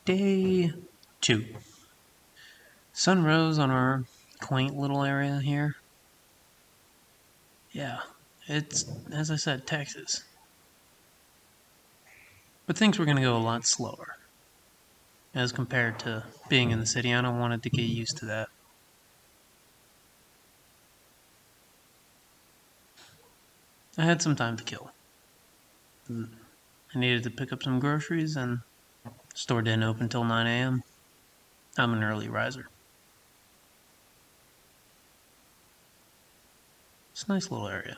Day 2. Sun rose on our quaint little area here. Yeah, it's, as I said, Texas. But things were going to go a lot slower as compared to being in the city. I don't want to get used to that. I had some time to kill. I needed to pick up some groceries, and the store didn't open till 9 a.m. I'm an early riser. It's a nice little area.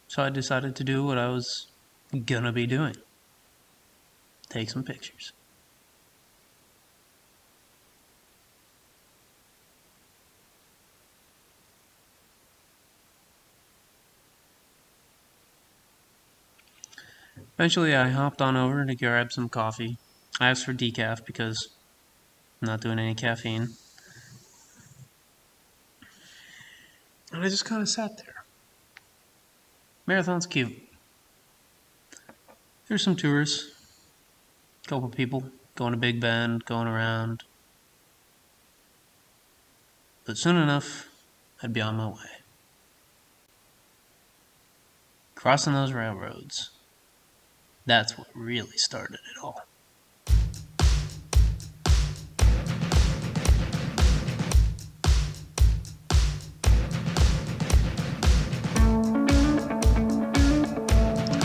So I decided to do what I was gonna be doing. Take some pictures. Eventually I hopped on over to grab some coffee. I asked for decaf because I'm not doing any caffeine. And I just kind of sat there. Marathon's cute. There's some tourists. A couple people going to Big Bend, going around. But soon enough, I'd be on my way. Crossing those railroads. That's what really started it all.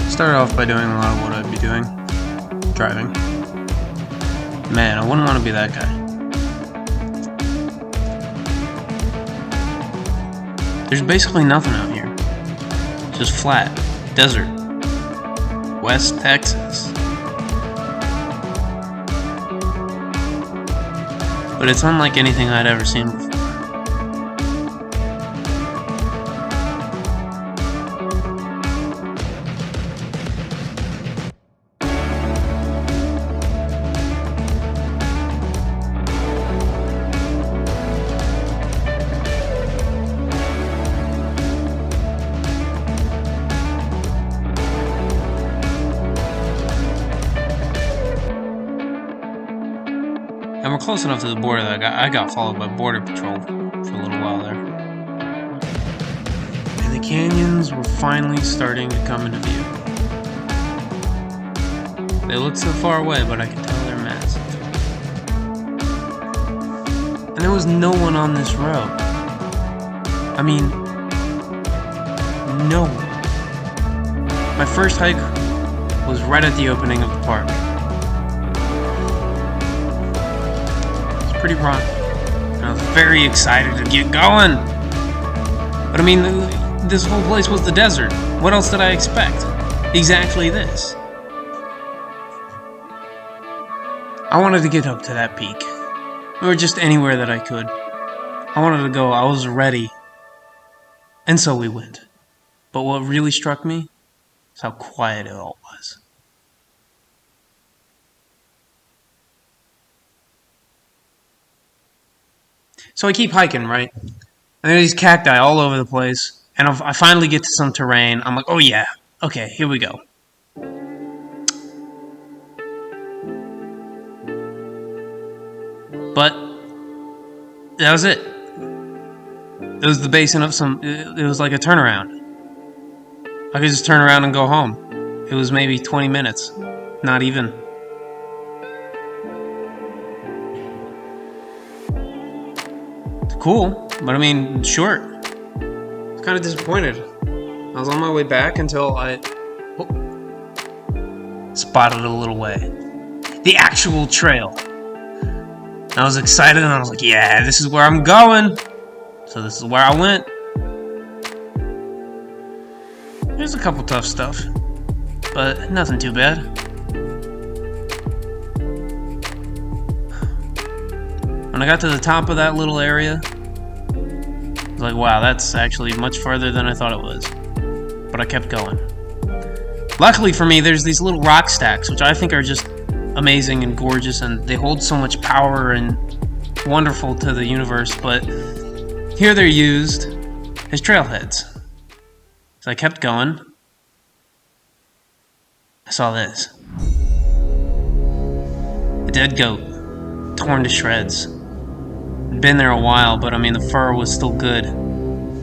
Started off by doing a lot of what I'd be doing. Driving. Man, I wouldn't want to be that guy. There's basically nothing out here. Just flat. Desert. West Texas. But it's unlike anything I'd ever seen before. And we're close enough to the border that I got followed by Border Patrol for a little while there. And the canyons were finally starting to come into view. They look so far away, but I can tell they're massive. And there was no one on this road. I mean, no one. My first hike was right at the opening of the park. Pretty rocky. And I was very excited to get going. But I mean, this whole place was the desert. What else did I expect? Exactly this. I wanted to get up to that peak. Or just anywhere that I could. I wanted to go. I was ready. And so we went. But what really struck me is how quiet it all was. So I keep hiking, right? And there are these cacti all over the place. And I finally get to some terrain. I'm like, oh yeah, okay, here we go. But that was it. It was the basin of it was like a turnaround. I could just turn around and go home. It was maybe 20 minutes. Not even. Cool, but I mean, short. I was kind of disappointed. I was on my way back until I spotted it a little way. The actual trail. I was excited and I was like, yeah, this is where I'm going. So this is where I went. There's a couple tough stuff, but nothing too bad. When I got to the top of that little area, I was like, wow, that's actually much farther than I thought it was. But I kept going. Luckily for me, there's these little rock stacks, which I think are just amazing and gorgeous, and they hold so much power and wonderful to the universe, but here they're used as trailheads. So I kept going. I saw this. dead goat, torn to shreds. I'd been there a while, but I mean, the fur was still good.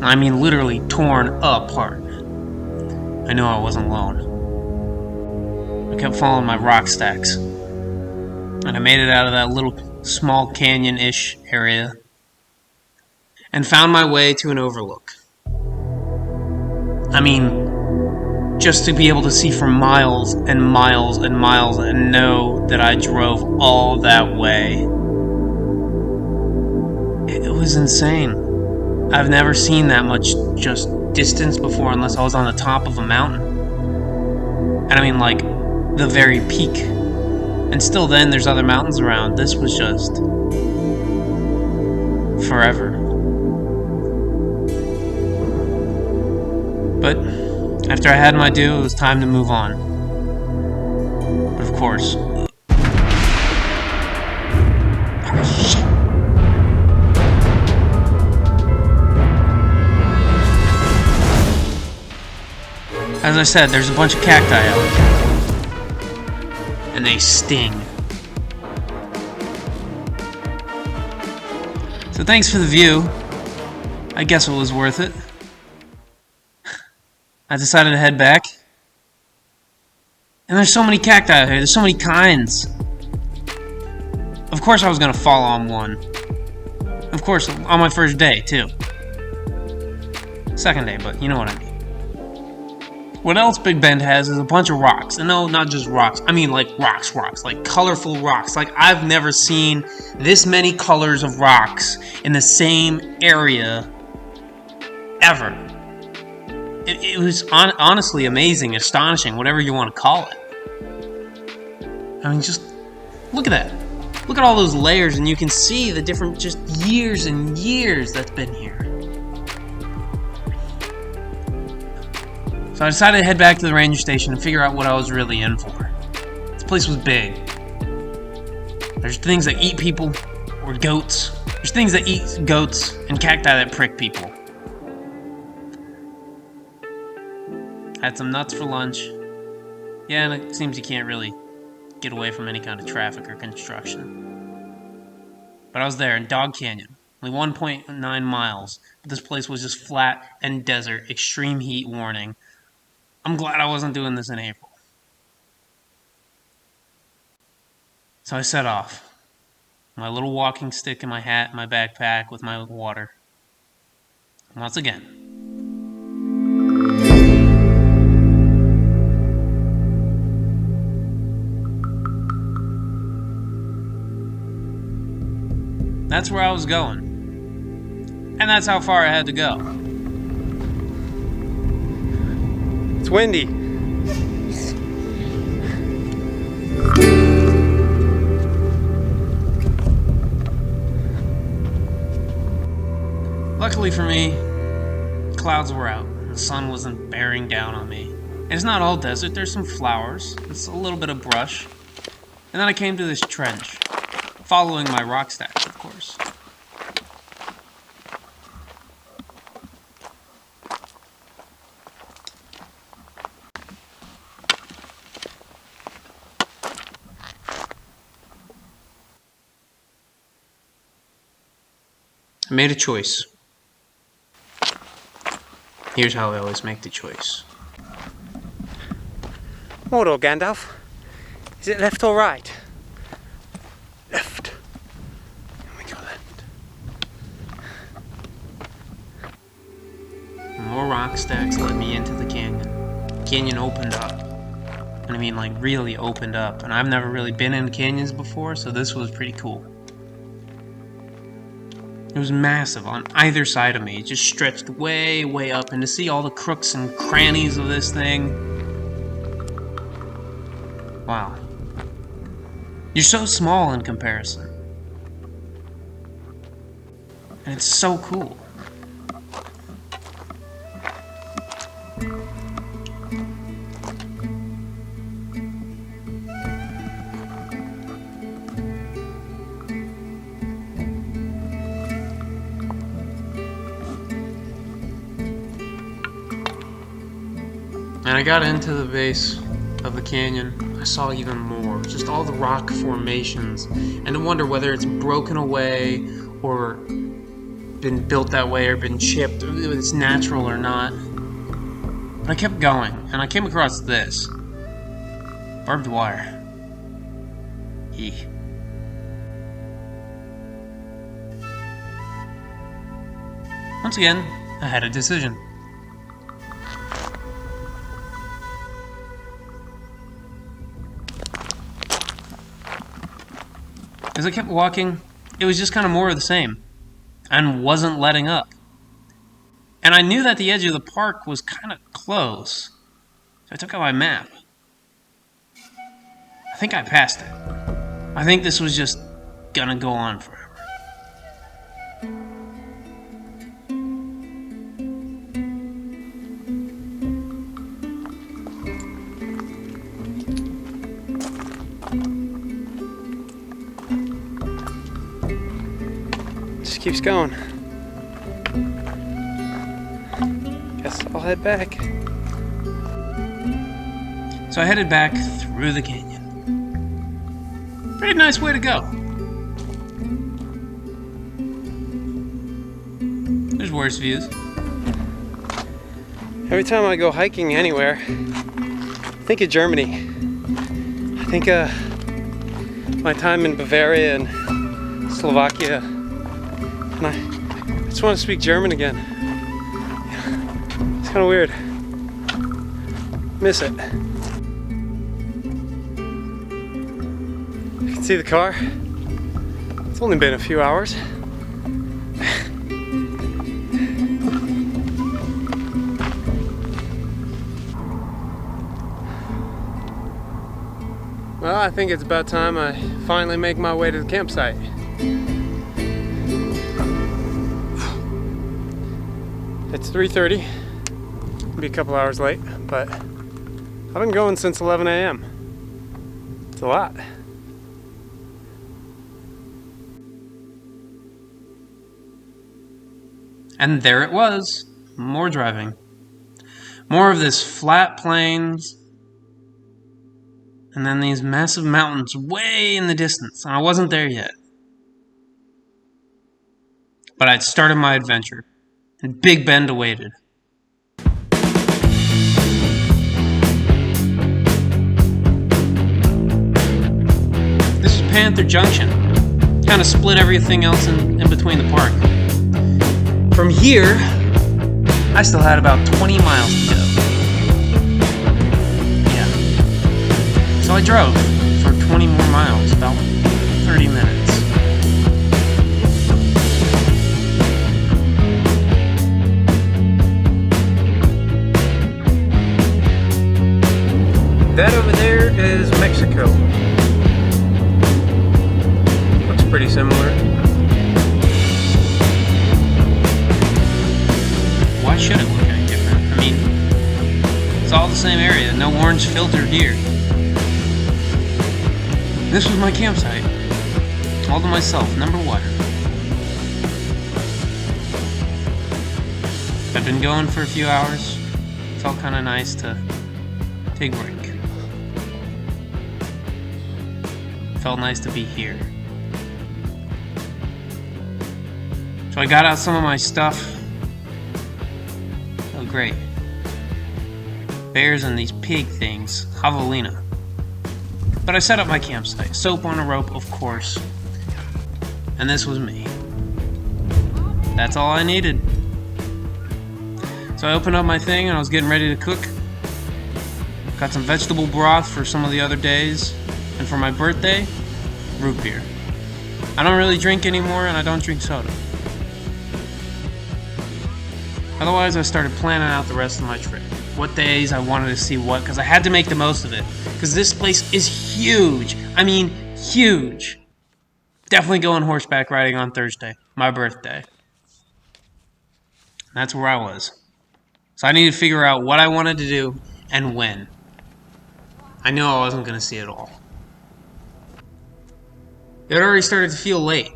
I mean, literally torn apart. I knew I wasn't alone. I kept following my rock stacks, and I made it out of that little small canyon-ish area, and found my way to an overlook. I mean, just to be able to see for miles and miles and miles and know that I drove all that way. It was insane. I've never seen that much just distance before unless I was on the top of a mountain. And I mean, like, the very peak. And still then, there's other mountains around. This was just forever. But after I had my due, it was time to move on. But of course... shit. As I said, there's a bunch of cacti out there. And they sting. So thanks for the view. I guess it was worth it. I decided to head back. And there's so many cacti out here. There's so many kinds. Of course I was going to fall on one. Of course, on my first day, too. Second day, but you know what I mean. What else Big Bend has is a bunch of rocks. And no, not just rocks. I mean, like, rocks. Like, colorful rocks. Like, I've never seen this many colors of rocks in the same area ever. It was honestly amazing, astonishing, whatever you want to call it. I mean, just look at that. Look at all those layers, and you can see the different, just years and years that's been here. So I decided to head back to the ranger station and figure out what I was really in for. This place was big. There's things that eat people, or goats. There's things that eat goats, and cacti that prick people. Had some nuts for lunch. Yeah, and it seems you can't really get away from any kind of traffic or construction. But I was there in Dog Canyon, only 1.9 miles. But this place was just flat and desert, extreme heat warning. I'm glad I wasn't doing this in April. So I set off. My little walking stick in my hat, my backpack with my water. Once again. That's where I was going. And that's how far I had to go. It's windy. Luckily for me, clouds were out and the sun wasn't bearing down on me. And it's not all desert, there's some flowers, it's a little bit of brush. And then I came to this trench, following my rock stacks, of course. I made a choice. Here's how I always make the choice. Mordor, Gandalf. Is it left or right? Left. And we go left. More rock stacks led me into the canyon. The canyon opened up. And I mean, like, really opened up. And I've never really been in canyons before, so this was pretty cool. It was massive on either side of me. It just stretched way, way up. And to see all the crooks and crannies of this thing... Wow. You're so small in comparison. And it's so cool. And I got into the base of the canyon. I saw even more. Just all the rock formations. And to wonder whether it's broken away or been built that way or been chipped, whether it's natural or not. But I kept going, and I came across this. Barbed wire. Eek. Once again, I had a decision. As I kept walking, it was just kind of more of the same, and wasn't letting up. And I knew that the edge of the park was kind of close, so I took out my map. I think I passed it. I think this was just gonna go on forever. Just keeps going. Guess I'll head back. So I headed back through the canyon. Pretty nice way to go. There's worse views. Every time I go hiking anywhere, I think of Germany. I think of my time in Bavaria and Slovakia. And I just want to speak German again. It's kind of weird. Miss it. You can see the car. It's only been a few hours. Well, I think it's about time I finally make my way to the campsite. It's 3:30. Be a couple hours late, but I've been going since 11 a.m. It's a lot. And there it was. More driving. More of this flat plains. And then these massive mountains way in the distance. And I wasn't there yet. But I'd started my adventure. And Big Bend awaited. This is Panther Junction. Kind of split everything else in between the park. From here, I still had about 20 miles to go. Yeah. So I drove for 20 more miles, about 30 minutes. That over there is Mexico. Looks pretty similar. Why should it look any different? I mean, it's all the same area, no orange filter here. This was my campsite. All to myself, number one. I've been going for a few hours. Felt kind of nice to take a break. Felt nice to be here. So I got out some of my stuff. Oh, great. Bears and these pig things. Javelina. But I set up my campsite. Soap on a rope, of course. And this was me. That's all I needed. So I opened up my thing and I was getting ready to cook. Got some vegetable broth for some of the other days. And for my birthday, root beer. I don't really drink anymore and I don't drink soda. Otherwise, I started planning out the rest of my trip. What days I wanted to see what, because I had to make the most of it. Because this place is huge. I mean, huge. Definitely going horseback riding on Thursday, my birthday. That's where I was. So I needed to figure out what I wanted to do and when. I knew I wasn't going to see it all. It had already started to feel late.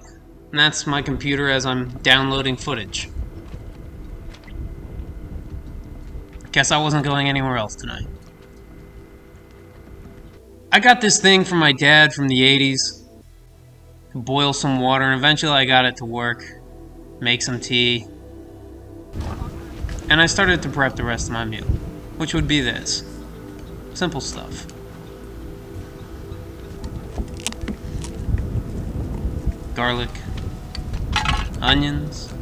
And that's my computer as I'm downloading footage. Guess I wasn't going anywhere else tonight. I got this thing from my dad from the 80s. Boil some water, and eventually I got it to work. Make some tea. And I started to prep the rest of my meal, which would be this. Simple stuff. Garlic. Onions.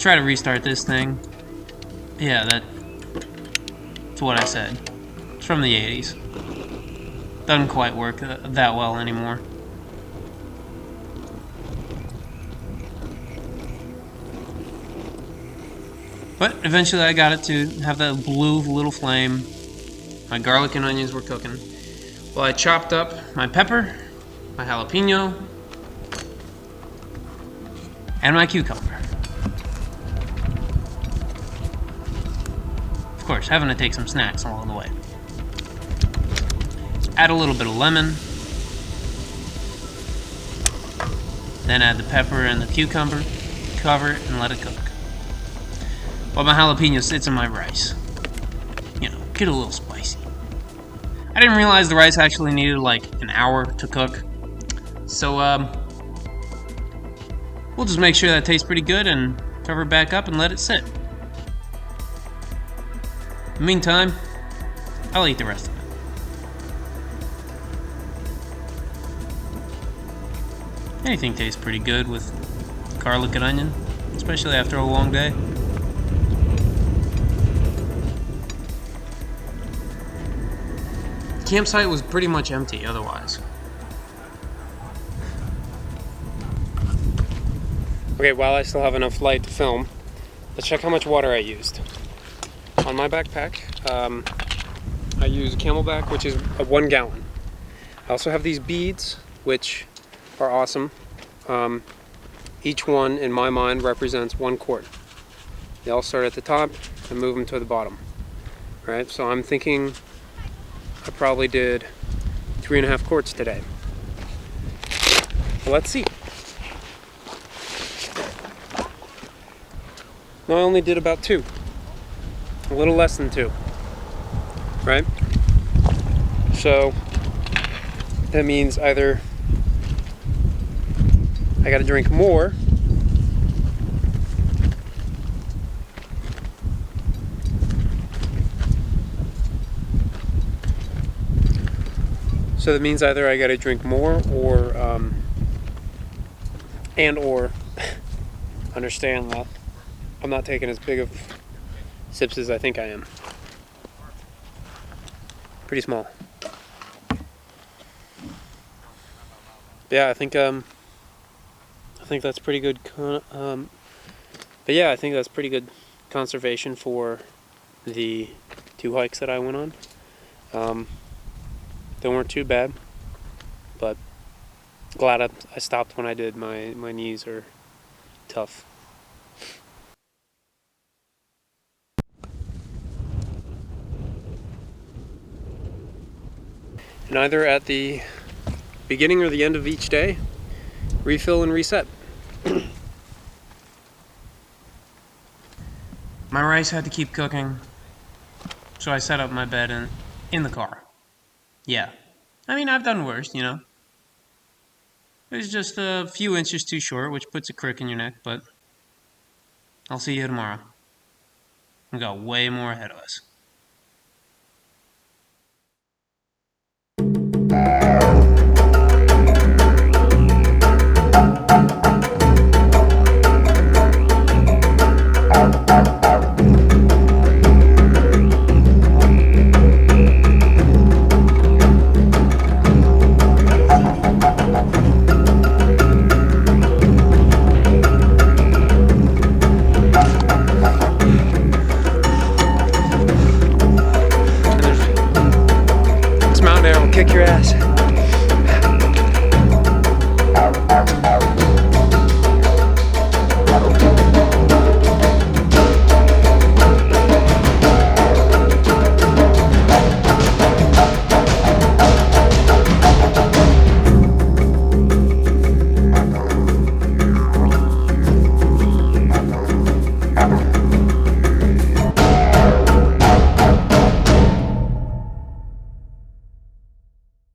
Try to restart this thing. Yeah, that's what I said. It's from the 80s. Doesn't quite work that well anymore. But eventually I got it to have that blue little flame. My garlic and onions were cooking. Well, I chopped up my pepper, my jalapeno, and my cucumber. Of course, having to take some snacks along the way. Add a little bit of lemon. Then add the pepper and the cucumber. Cover it and let it cook. While my jalapeno sits in my rice. You know, get a little spicy. I didn't realize the rice actually needed like an hour to cook. So, we'll just make sure that tastes pretty good and cover it back up and let it sit. In the meantime, I'll eat the rest of it. Anything tastes pretty good with garlic and onion, especially after a long day. The campsite was pretty much empty otherwise. Okay, while I still have enough light to film, let's check how much water I used. On my backpack, I use Camelback, which is 1 gallon. I also have these beads, which are awesome. Each one, in my mind, represents 1 quart. They all start at the top and move them to the bottom. Right? So I'm thinking I probably did 3.5 quarts today. Well, let's see. No, I only did about 2. A little less than 2. Right? So that means either I gotta drink more, so that means either I gotta drink more or or understand that I'm not taking as big of sips as I think I am. Pretty small. Yeah, I think that's pretty good. But yeah, I think that's pretty good conservation for the 2 hikes that I went on. They weren't too bad, but glad I stopped when I did. My knees are tough. And either at the beginning or the end of each day, refill and reset. My rice had to keep cooking, so I set up my bed in the car. Yeah. I mean, I've done worse, you know. It was just a few inches too short, which puts a crick in your neck, but I'll see you tomorrow. We've got way more ahead of us. Kick your ass.